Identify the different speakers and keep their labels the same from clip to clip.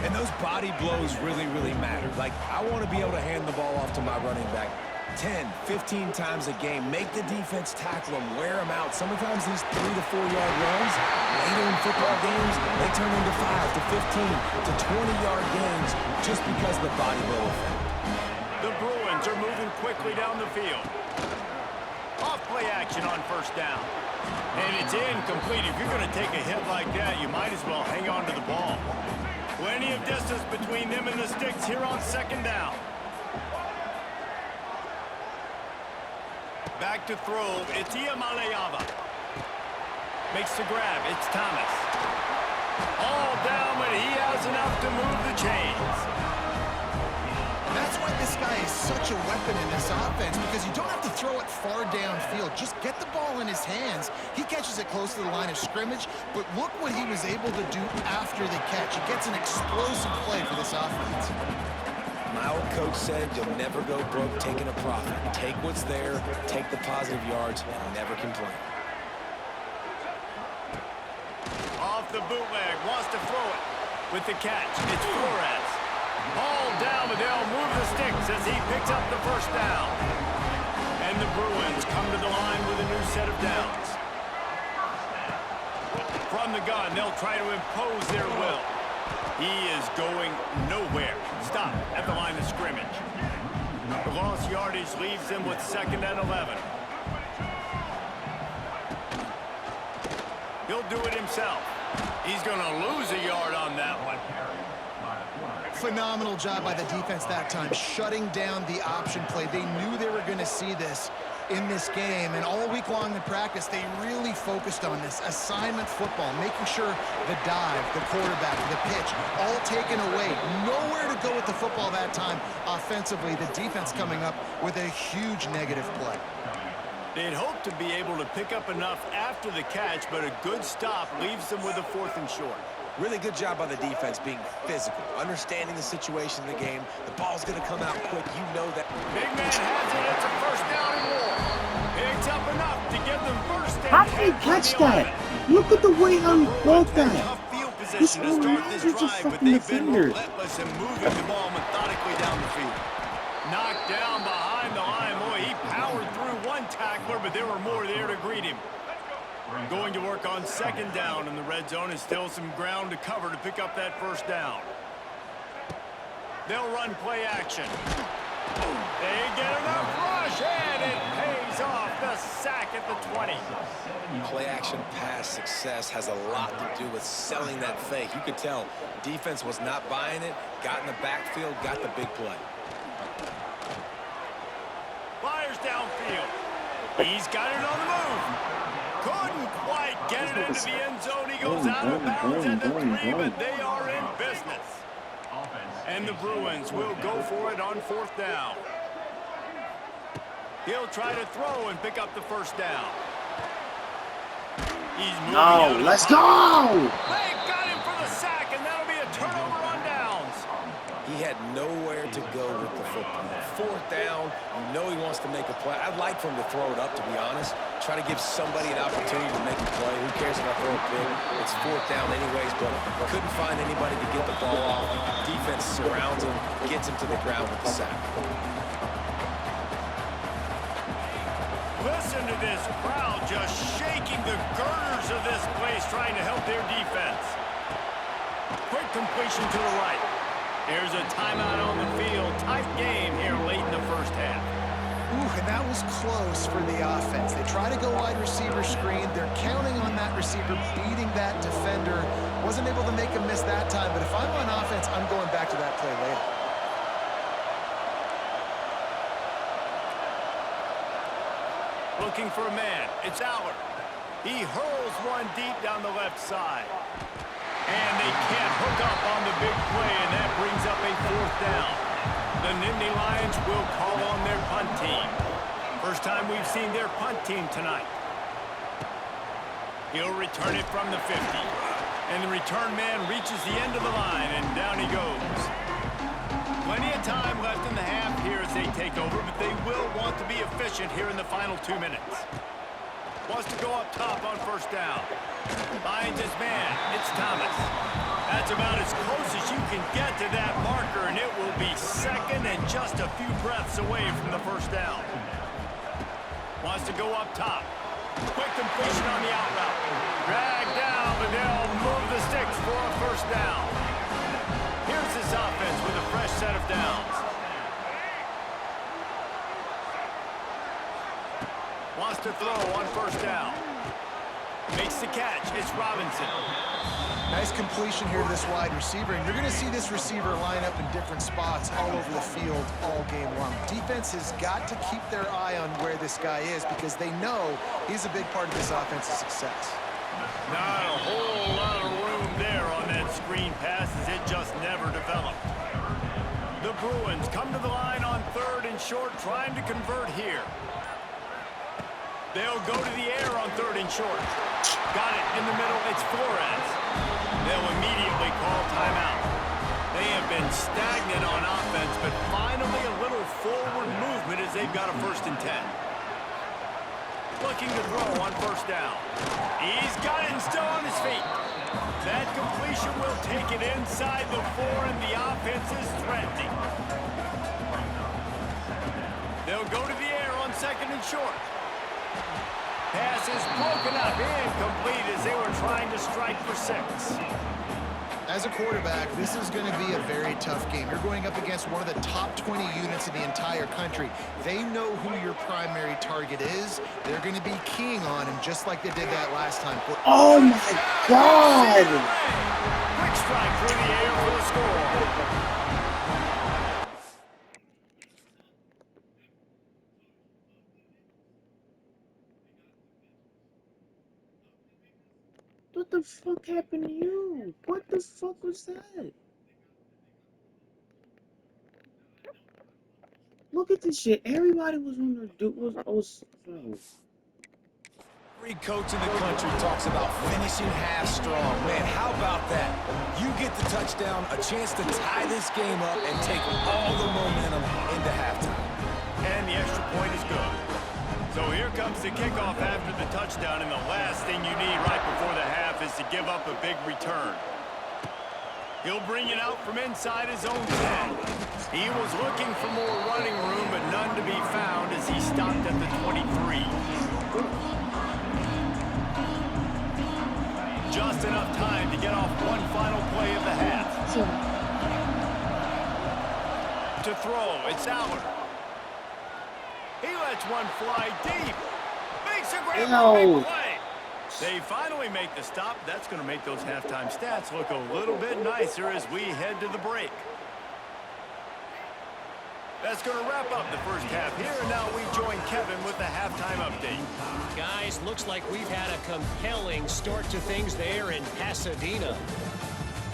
Speaker 1: And those body blows really, really matter. Like, I want to be able to hand the ball off to my running back 10, 15 times a game. Make the defense tackle them, wear them out. Sometimes these 3 to 4 yard runs, later in football games, they turn into 5 to 15 to 20-yard gains just because of the body blow effect.
Speaker 2: The Bruins are moving quickly down the field. Off play action on first down. And it's incomplete. If you're going to take a hit like that, you might as well hang on to the ball. Plenty of distance between them and the sticks here on second down. Back to throw, it's Iamaleava. Makes the grab, it's Thomas. All down, but he has enough to move the chains.
Speaker 3: That's why this guy is such a weapon in this offense, because you don't have to throw it far downfield. Just get the ball in his hands. He catches it close to the line of scrimmage, but look what he was able to do after the catch. He gets an explosive play for this offense.
Speaker 1: My old coach said you'll never go broke taking a profit. Take what's there, take the positive yards, and never complain.
Speaker 2: Off the bootleg, wants to throw it with the catch. It's Flores. All down, but they'll move the sticks as he picks up the first down. And the Bruins come to the line with a new set of downs. From the gun, they'll try to impose their will. He is going nowhere. Stop at the line of scrimmage. The lost yardage leaves them with 2nd and 11. He'll do it himself. He's going to lose a yard on that one.
Speaker 3: Phenomenal job by the defense that time, shutting down the option play. They knew they were going to see this in this game, and all week long in practice, they really focused on this assignment football, making sure the dive, the quarterback, the pitch, all taken away. Nowhere to go with the football that time. Offensively, the defense coming up with a huge negative play.
Speaker 2: They'd hoped to be able to pick up enough after the catch, but a good stop leaves them with a 4th and short.
Speaker 1: Really good job by the defense being physical, understanding the situation in the game. The ball's going to come out quick. You know that.
Speaker 2: Big man has it. It's a first down and more. Picks up enough to give them first down.
Speaker 4: How did he catch that? Look at the way he broke that.
Speaker 2: Tough field
Speaker 4: This
Speaker 2: position to start this
Speaker 4: is just
Speaker 2: drive, but
Speaker 4: fucking
Speaker 2: they've been
Speaker 4: defenders.
Speaker 2: relentless in moving the ball methodically down the field. Knocked down behind the line. Boy, he powered through one tackler, but there were more there to greet him. Going to work on 2nd down in the red zone, and still some ground to cover to pick up that first down. They'll run play action. They get enough rush, and it pays off. The sack at the 20.
Speaker 1: Play action pass success has a lot to do with selling that fake. You could tell defense was not buying it, got in the backfield, got the big play.
Speaker 2: Fires downfield. He's got it on the move. Couldn't quite get it into the end zone. He goes out of bounds at the 3, but they are in business. And the Bruins will go for it on 4th down. He'll try to throw and pick up the first down. He's moving out.
Speaker 4: Let's go!
Speaker 2: They got him for the sack, and that'll be a turnover on downs.
Speaker 1: He had nowhere to go with the football. 4th down, you know he wants to make a play. I'd like for him to throw it up, to be honest. Try to give somebody an opportunity to make a play. Who cares if I throw it big? It's 4th down anyways, but couldn't find anybody to get the ball off. Defense surrounds him, gets him to the ground with the sack.
Speaker 2: Listen to this crowd just shaking the girders of this place, trying to help their defense. Quick completion to the right. There's a timeout on the field. Tight game here late in the first half.
Speaker 3: Ooh, and that was close for the offense. They try to go wide receiver screen. They're counting on that receiver beating that defender. Wasn't able to make a miss that time, but if I'm on offense, I'm going back to that play later.
Speaker 2: Looking for a man. It's Allard. He hurls one deep down the left side. And they can't hook up on the big play, and that brings up a 4th down. The Nittany Lions will call on their punt team. First time we've seen their punt team tonight. He'll return it from the 50. And the return man reaches the end of the line, and down he goes. Plenty of time left in the half here as they take over, but they will want to be efficient here in the final 2 minutes. Wants to go up top on first down. Finds his man. It's Thomas. That's about as close as you can get to that marker, and it will be second and just a few breaths away from the first down. Wants to go up top. Quick completion on the out route. Drag down, but they'll move the sticks for a first down. Here's this offense with a fresh set of downs. Wants to throw on first down. Makes the catch. It's Robinson.
Speaker 3: Nice completion here to this wide receiver, and you're going to see this receiver line up in different spots all over the field all game long. Defense has got to keep their eye on where this guy is because they know he's a big part of this offense's success.
Speaker 2: Not a whole lot of room there on that screen pass as it just never developed. The Bruins come to the line on third and short, trying to convert here. They'll go to the air on third and short. Got it in the middle. It's Flores. They'll immediately call timeout. They have been stagnant on offense, but finally a little forward movement as they've got a 1st and 10. Looking to throw on first down. He's got it and still on his feet. That completion will take it inside the 4, and the offense is threatening. They'll go to the air on 2nd and short. Pass is broken up, incomplete as they were trying to strike for 6.
Speaker 3: As a quarterback, this is going to be a very tough game. You're going up against one of the top 20 units in the entire country. They know who your primary target is. They're going to be keying on him just like they did that last time.
Speaker 4: Oh my God!
Speaker 2: Quick strike through the air for the score.
Speaker 4: What the fuck happened to you? What the fuck was that? Look at this shit. Everybody was on the dude was bro.
Speaker 1: Every coach in the country talks about finishing half strong. Man, how about that? You get the touchdown, a chance to tie this game up and take all the momentum into halftime.
Speaker 2: And the extra point is good. So here comes the kickoff after the touchdown, and the last thing you need right before the half is to give up a big return. He'll bring it out from inside his own 10. He was looking for more running room, but none to be found as he stopped at the 23. Just enough time to get off one final play of the half. To throw, it's Allard. He lets one fly deep. Makes a great big play. They finally make the stop. That's going to make those halftime stats look a little bit nicer as we head to the break. That's going to wrap up the first half here, and now we join Kevin with the halftime update.
Speaker 5: Guys, looks like we've had a compelling start to things there in Pasadena.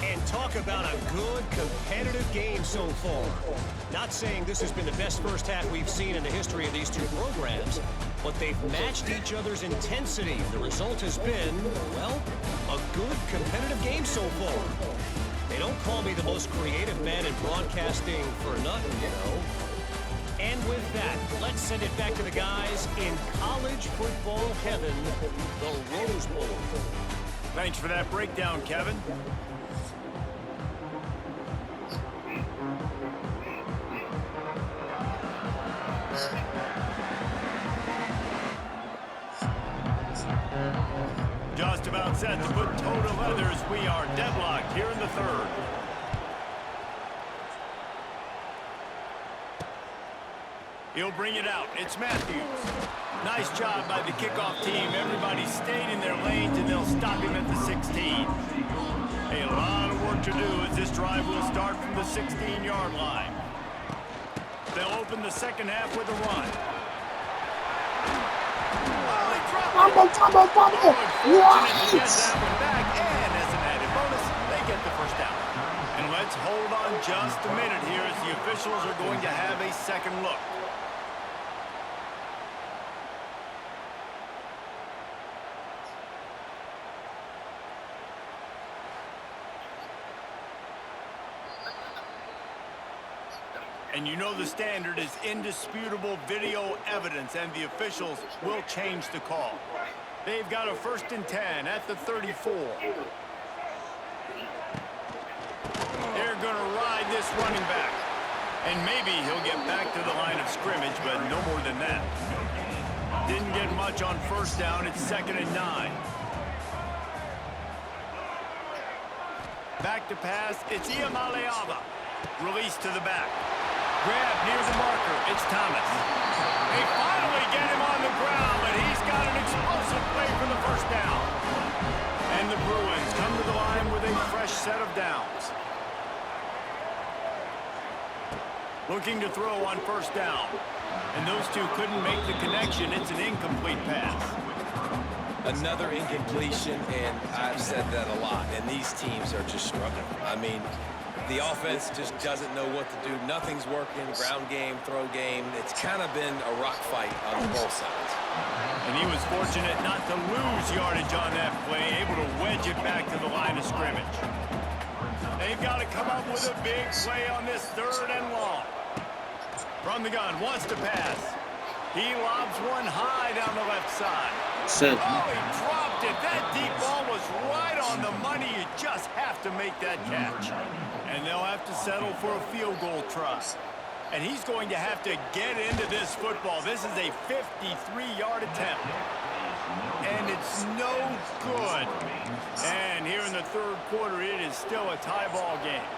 Speaker 5: And talk about a good, competitive game so far. Not saying this has been the best first half we've seen in the history of these two programs, but they've matched each other's intensity. The result has been, well, a good, competitive game so far. They don't call me the most creative man in broadcasting for nothing, you know. And with that, let's send it back to the guys in college football heaven, the Rose Bowl.
Speaker 2: Thanks for that breakdown, Kevin. Just about set to put toe to leather as we are deadlocked here in the third. He'll bring it out. It's Matthews. Nice job by the kickoff team. Everybody stayed in their lanes, and they'll stop him at the 16. A lot of work to do as this drive will start from the 16-yard line. They'll open the second half with a run.
Speaker 4: What?
Speaker 2: Fortunate to get that one back, and as an added bonus, they get the first down. And let's hold on just a minute here as the officials are going to have a second look. And you know the standard is indisputable video evidence, and the officials will change the call. They've got a 1st and 10 at the 34. They're this running back. And maybe he'll get back to the line of scrimmage, but no more than that. Didn't get much on first down. It's 2nd and 9. Back to pass. It's Iamaleava. Release to the back. Grab near the marker. It's Thomas. They finally get him on the ground, but he's got an explosive play for the first down. And the Bruins come to the line with a fresh set of downs. Looking to throw on first down. And those two couldn't make the connection. It's an incomplete pass.
Speaker 1: Another incompletion, and I've said that a lot, and these teams are just struggling. I mean, the offense just doesn't know what to do. Nothing's working, ground game, throw game. It's kind of been a rock fight on both sides.
Speaker 2: And he was fortunate not to lose yardage on that play, able to wedge it back to the line of scrimmage. They've got to come up with a big play on this 3rd and long. From the gun, wants to pass. He lobs one high down the left side.
Speaker 4: Set.
Speaker 2: Oh, he dropped it. That deep ball was right on the money. You just have to make that catch. And they'll have to settle for a field goal try. And he's going to have to get into this football. This is a 53-yard attempt. And it's no good. And here in the 3rd quarter, it is still a tie ball game.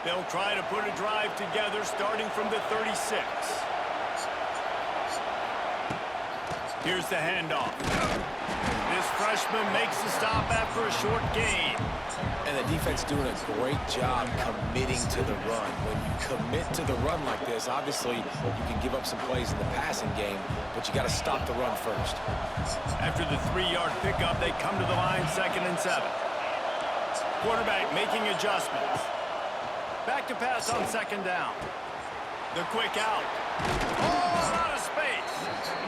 Speaker 2: They'll try to put a drive together starting from the 36. Here's the handoff. This freshman makes the stop after a short gain.
Speaker 1: And the defense doing a great job committing to the run. When you commit to the run like this, obviously you can give up some plays in the passing game, but you got to stop the run first.
Speaker 2: After the 3-yard pickup, they come to the line 2nd and 7. Quarterback making adjustments. Back to pass on 2nd down. The quick out. Oh, out of space.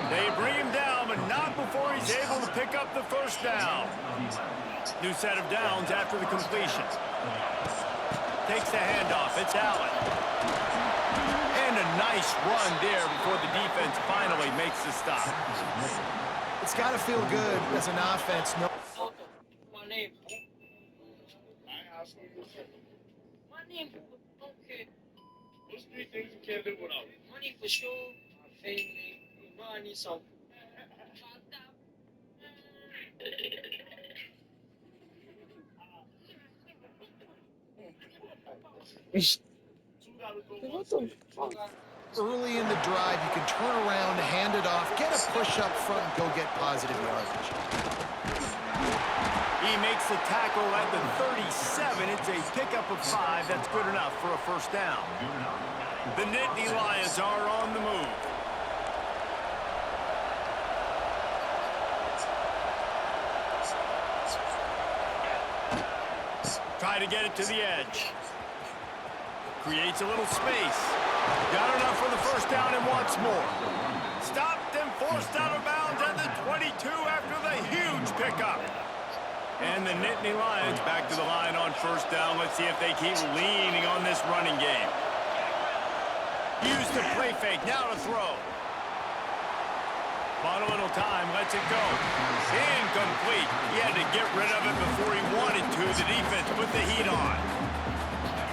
Speaker 2: They bring him down, but not before he's able to pick up the first down. New set of downs after the completion. Takes the handoff. It's Allen. And a nice run there before the defense finally makes the stop.
Speaker 3: It's got to feel good as an offense. No.
Speaker 6: My name. My name. Okay.
Speaker 7: Those 3 things you can't live without.
Speaker 6: Money for sure. Family. You know I need some.
Speaker 4: What the fuck?
Speaker 3: Early in the drive, you can turn around, hand it off, get a push up front, and go get positive yardage.
Speaker 2: He makes the tackle at the 37. It's a pickup of 5. That's good enough for a first down. The Nittany Lions are on the move. Try to get it to the edge. Creates a little space. Got enough for the first down and wants more. Stopped and forced out of bounds at the 22 after the huge pickup. And the Nittany Lions back to the line on first down. Let's see if they keep leaning on this running game. Use the play fake. Now to throw. Bought a little time. Lets it go. Incomplete. He had to get rid of it before he wanted to. The defense put the heat on.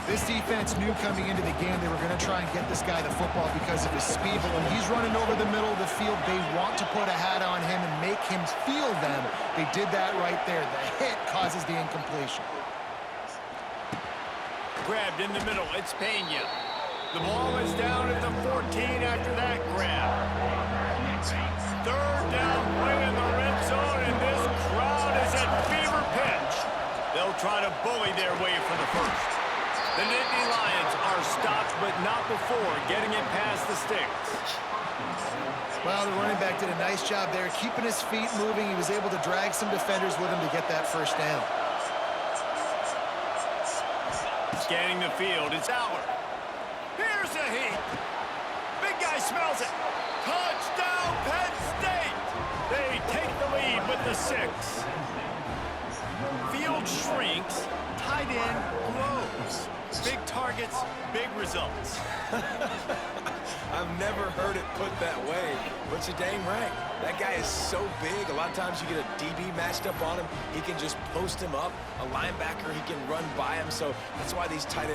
Speaker 3: This defense knew coming into the game they were going to try and get this guy the football because of his speed, but when he's running over the middle of the field, they want to put a hat on him and make him feel them. They did that right there. The hit causes the incompletion.
Speaker 2: Grabbed in the middle. It's Pena. The ball is down at the 14 after that grab. 3rd down play in the red zone, and this crowd is at fever pitch. They'll try to bully their way for the first. The Nittany Lions are stopped, but not before getting it past the sticks.
Speaker 3: Well, the running back did a nice job there, keeping his feet moving. He was able to drag some defenders with him to get that first down.
Speaker 2: Scanning the field, it's Allard. Here's the heat. Big guy smells it. Touchdown, Penn State! They take the lead with the 6. Field shrinks, tight end grows. Big targets, big results.
Speaker 1: I've never heard it put that way, but you're dang right. That guy is so big. A lot of times you get a DB matched up on him. He can just post him up. A linebacker, he can run by him. So that's why these tight ends